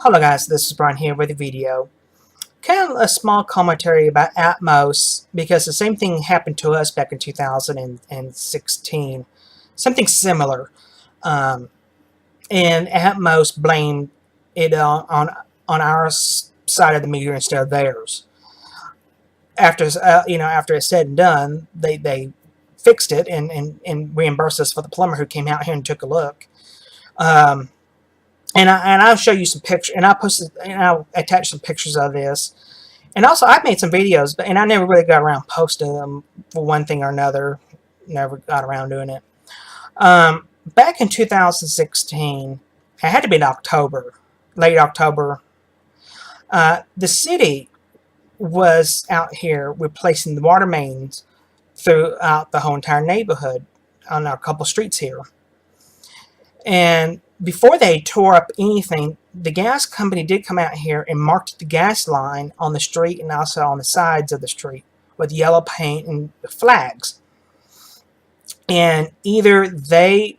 Hello guys, this is Brian here with a video. Kind of a small commentary about Atmos because the same thing happened to us back in 2016. Something similar. Um, and Atmos blamed it on our side of the meter instead of theirs. After it's said and done, they fixed it and reimbursed us for the plumber who came out here and took a look. And I'll show you some pictures, and I'll attach some pictures of this. And also, I've made some videos, and I never really got around posting them for one thing or another. Never got around doing it. Back in 2016, it had to be in October, late October. The city was out here replacing the water mains throughout the whole entire neighborhood on a couple streets here. And before they tore up anything, the gas company did come out here and marked the gas line on the street and also on the sides of the street with yellow paint and flags. And either they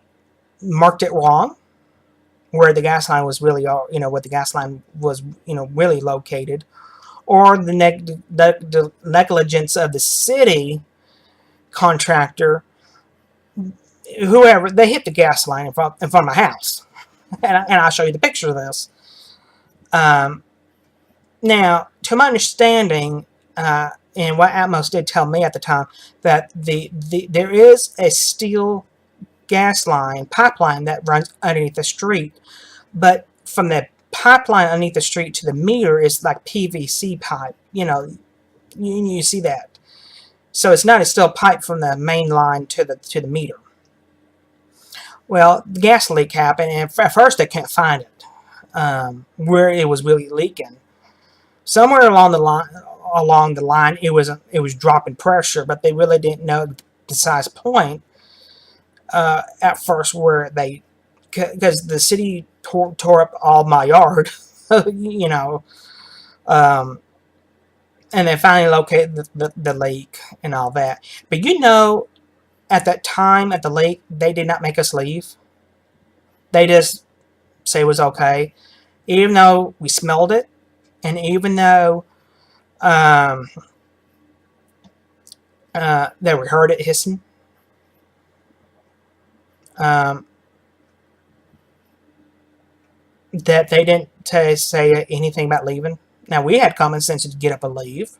marked it wrong, where the gas line was really, where the gas line was, really located, or the negligence of the city contractor, whoever, they hit the gas line in front of my house. And I'll show you the picture of this. Now, to my understanding, and what Atmos did tell me at the time, that there is a steel gas line, pipeline that runs underneath the street, but from the pipeline underneath the street to the meter is like PVC pipe. You see that. So it's not a steel pipe from the main line to the meter. Well, the gas leak happened, and at first they can't find it, where it was really leaking. Somewhere along the line, it was dropping pressure, but they really didn't know the precise point at first where because the city tore up all my yard, and they finally located the leak and all that. But at that time at the lake, they did not make us leave. They just say it was okay, even though we smelled it, and even though that we heard it hissing. That they didn't say anything about leaving. Now, we had common sense to get up and leave.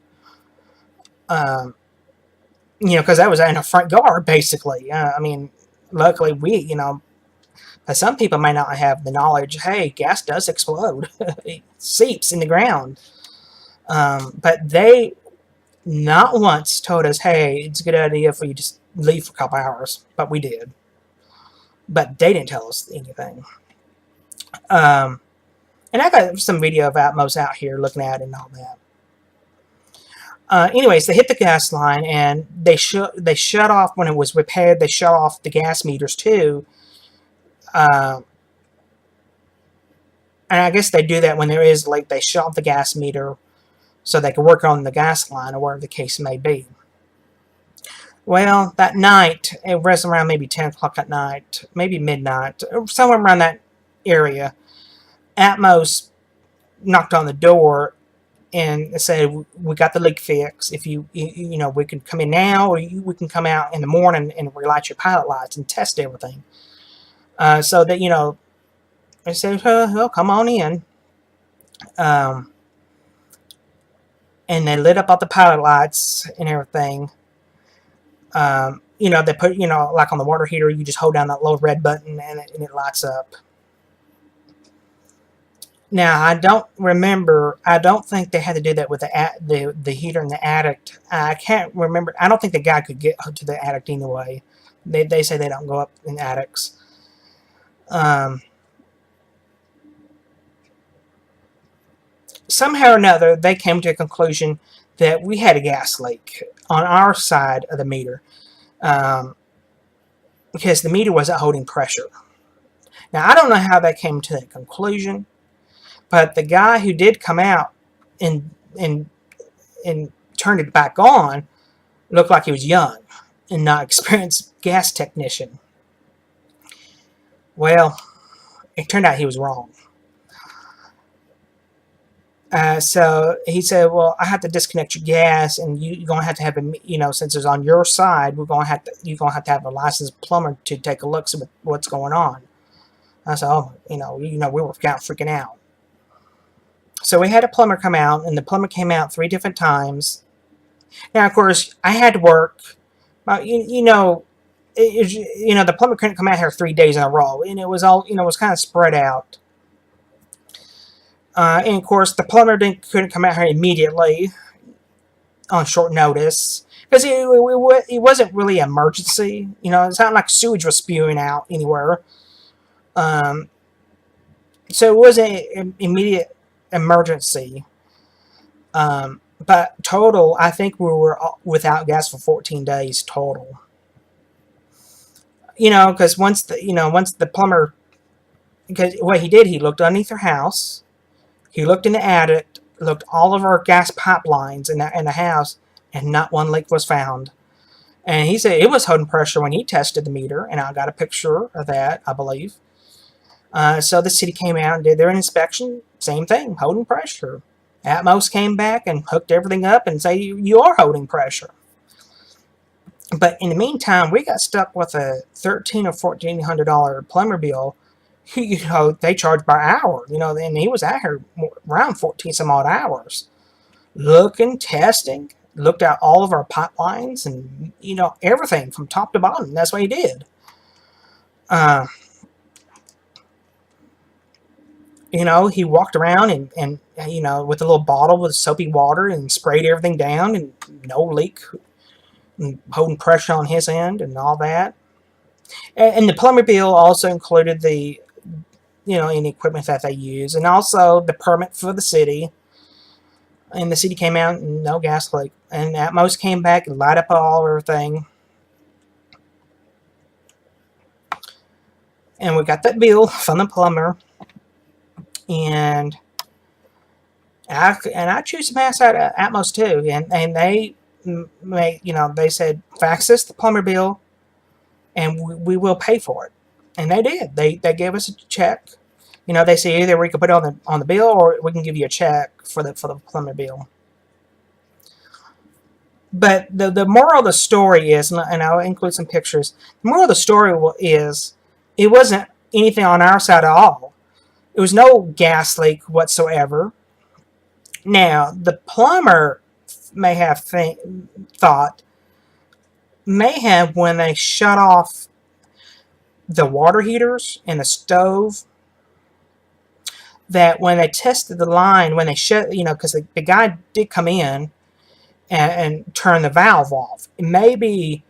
Because that was in our front yard, basically. Luckily, but some people may not have the knowledge, hey, gas does explode. It seeps in the ground. But they not once told us, hey, it's a good idea if we just leave for a couple hours. But we did. But they didn't tell us anything. And I got some video of Atmos out here looking at it and all that. Anyways, they hit the gas line, and they shut off when it was repaired. They shut off the gas meters too, and I guess they do that when there is a leak. They shut off the gas meter so they can work on the gas line or whatever the case may be. Well, that night, it was around maybe 10 o'clock at night, maybe midnight, somewhere around that area. Atmos knocked on the door and said, we got the leak fixed. If we can come in now, or we can come out in the morning and relight your pilot lights and test everything. So that, I said, well, come on in. And they lit up all the pilot lights and everything. They put, like on the water heater, you just hold down that little red button and it lights up. Now, I don't think they had to do that with the heater in the attic. I can't remember. I don't think the guy could get to the attic anyway. They say they don't go up in attics. Somehow or another, they came to a conclusion that we had a gas leak on our side of the meter, because the meter wasn't holding pressure. Now, I don't know how they came to that conclusion. But the guy who did come out and turned it back on looked like he was young and not experienced gas technician. Well, it turned out he was wrong. So he said, "Well, I have to disconnect your gas, and you're gonna have to have a, since it's on your side, you're gonna have to have a licensed plumber to take a look, see what's going on." I said, "Oh, we were kind of freaking out." So we had a plumber come out, and the plumber came out 3 different times. Now, of course, I had to work. The plumber couldn't come out here 3 days in a row, and it was all, it was kind of spread out. And of course, the plumber couldn't come out here immediately on short notice because it wasn't really an emergency. It's not like sewage was spewing out anywhere. Um, so it wasn't an immediate emergency. But total, I think we were without gas for 14 days total. Because once the plumber, because what he did, he looked underneath our house, he looked in the attic, looked all of our gas pipelines in the house, and not one leak was found. And he said it was holding pressure when he tested the meter, and I got a picture of that, I believe. So the city came out and did their inspection, same thing, holding pressure. Atmos came back and hooked everything up and say you are holding pressure. But in the meantime, we got stuck with a $1,300 or $1,400 plumber bill. They charge by hour, and he was out here around 14 some odd hours, looking, testing, looked at all of our pipelines and everything from top to bottom. That's what he did. He walked around and with a little bottle with soapy water and sprayed everything down, and no leak, and holding pressure on his end and all that. And the plumber bill also included the any equipment that they use, and also the permit for the city. And the city came out and no gas leak. And Atmos came back and light up all everything. And we got that bill from the plumber. And I choose some ass out of Atmos too. And they they said, fax us the plumber bill and we will pay for it. And they did. They gave us a check. They say either we can put it on the bill or we can give you a check for the plumber bill. But the moral of the story is, and I'll include some pictures. The moral of the story is, it wasn't anything on our side at all. It was no gas leak whatsoever. Now the plumber may have thought, when they shut off the water heaters and the stove, that when they tested the line, when they shut, because the guy did come in and turn the valve off. Maybe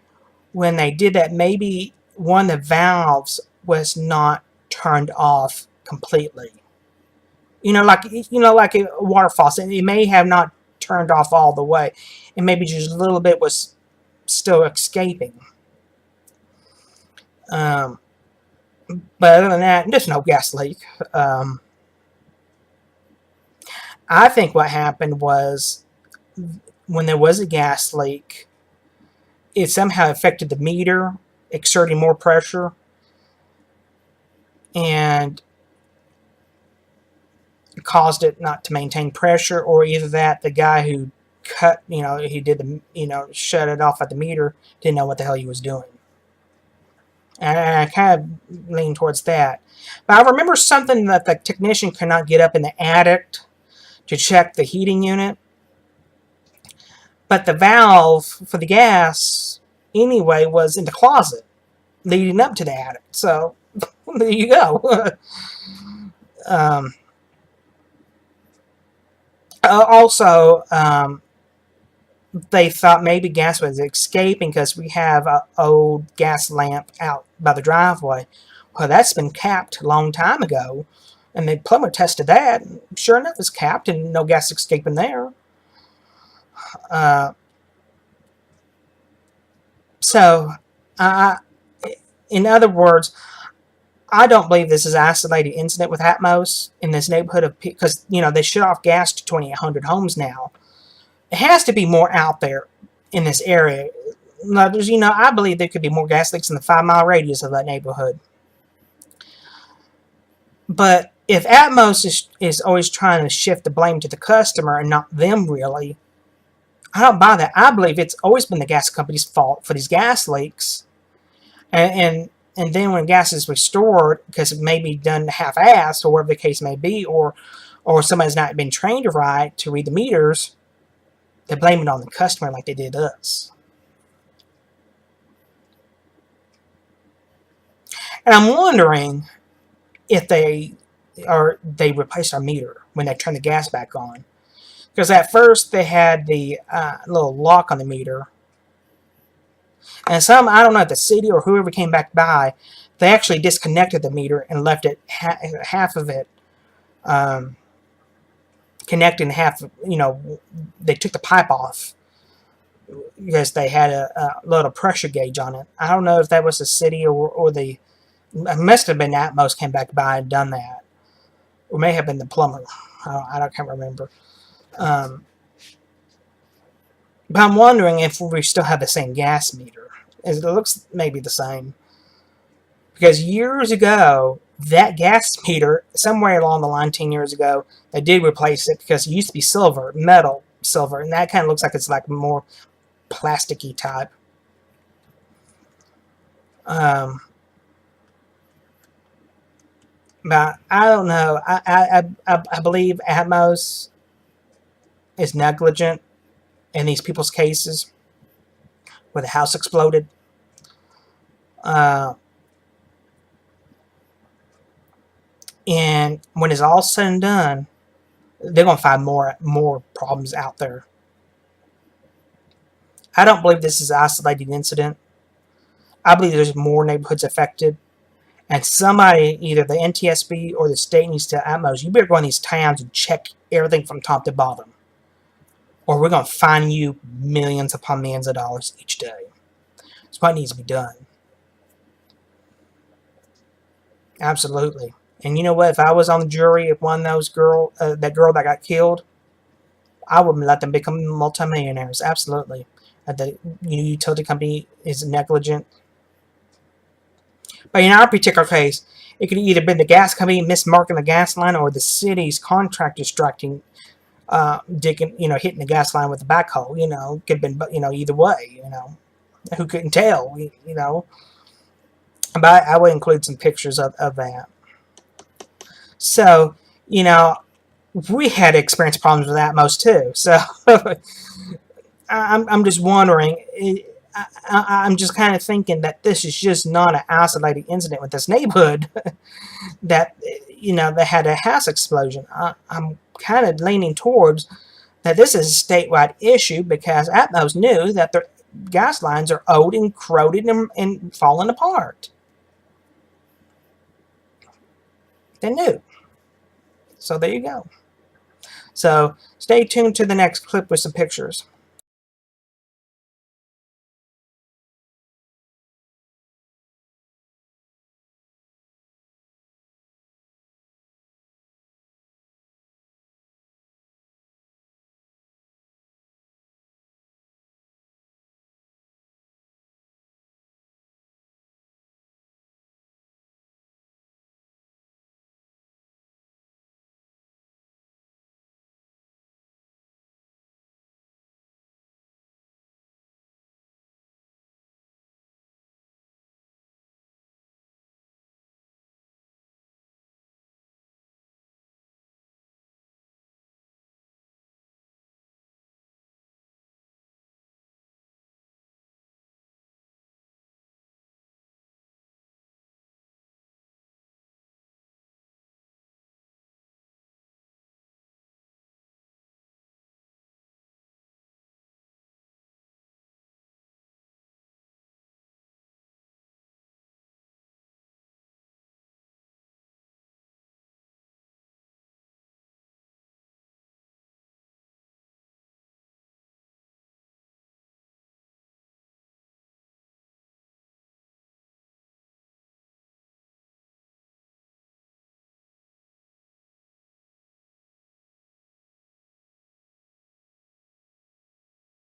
when they did that, maybe one of the valves was not turned off completely. Like a water faucet, it may have not turned off all the way, and maybe just a little bit was still escaping. But other than that, there's no gas leak. I think what happened was, when there was a gas leak, it somehow affected the meter, exerting more pressure, and caused it not to maintain pressure, or either that the guy who he did shut it off at the meter didn't know what the hell he was doing. And I kind of lean towards that. But I remember something that the technician could not get up in the attic to check the heating unit. But the valve for the gas, anyway, was in the closet leading up to the attic. So, there you go. Also, they thought maybe gas was escaping because we have an old gas lamp out by the driveway. Well, that's been capped a long time ago. And the plumber tested that. And sure enough, it's capped and no gas escaping there. In other words, I don't believe this is an isolated incident with Atmos in this neighborhood because they shut off gas to 2,800 homes now. It has to be more out there in this area. I believe there could be more gas leaks in the 5-mile radius of that neighborhood. But if Atmos is always trying to shift the blame to the customer and not them really, I don't buy that. I believe it's always been the gas company's fault for these gas leaks. And then when gas is restored, because it may be done half-assed or whatever the case may be, or somebody's not been trained right to read the meters, they blame it on the customer like they did us. And I'm wondering if they replaced our meter when they turned the gas back on. Because at first they had the little lock on the meter. And I don't know, if the city or whoever came back by, they actually disconnected the meter and left it half of it connected, and half, they took the pipe off because they had a little pressure gauge on it. I don't know if that was the city or it must have been Atmos came back by and done that. Or may have been the plumber. I can't remember. But I'm wondering if we still have the same gas meter. It looks maybe the same. Because years ago, that gas meter, somewhere along the line 10 years ago, they did replace it because it used to be silver, metal silver, and that kind of looks like it's like more plasticky type. But I don't know. I believe Atmos is negligent in these people's cases where the house exploded. And when it's all said and done, they're going to find more problems out there. I don't believe this is an isolated incident. I believe there's more neighborhoods affected. And somebody, either the NTSB or the state, needs to Atmos, you better go in these towns and check everything from top to bottom. Or we're going to fine you millions upon millions of dollars each day. It's what needs to be done. Absolutely. And you know what? If I was on the jury of one of those that girl that got killed, I would let them become multimillionaires. Absolutely. The utility company is negligent. But in our particular case, it could either been the gas company mismarking the gas line or the city's contractor hitting the gas line with a backhoe. Could have been, either way. Who couldn't tell? But I would include some pictures of that. So, we had experienced problems with Atmos too. So, I'm just wondering. I'm just kind of thinking that this is just not an isolated incident with this neighborhood that, they had a house explosion. I'm kind of leaning towards that this is a statewide issue because Atmos knew that their gas lines are old and corroded and falling apart. They knew. So there you go. So stay tuned to the next clip with some pictures.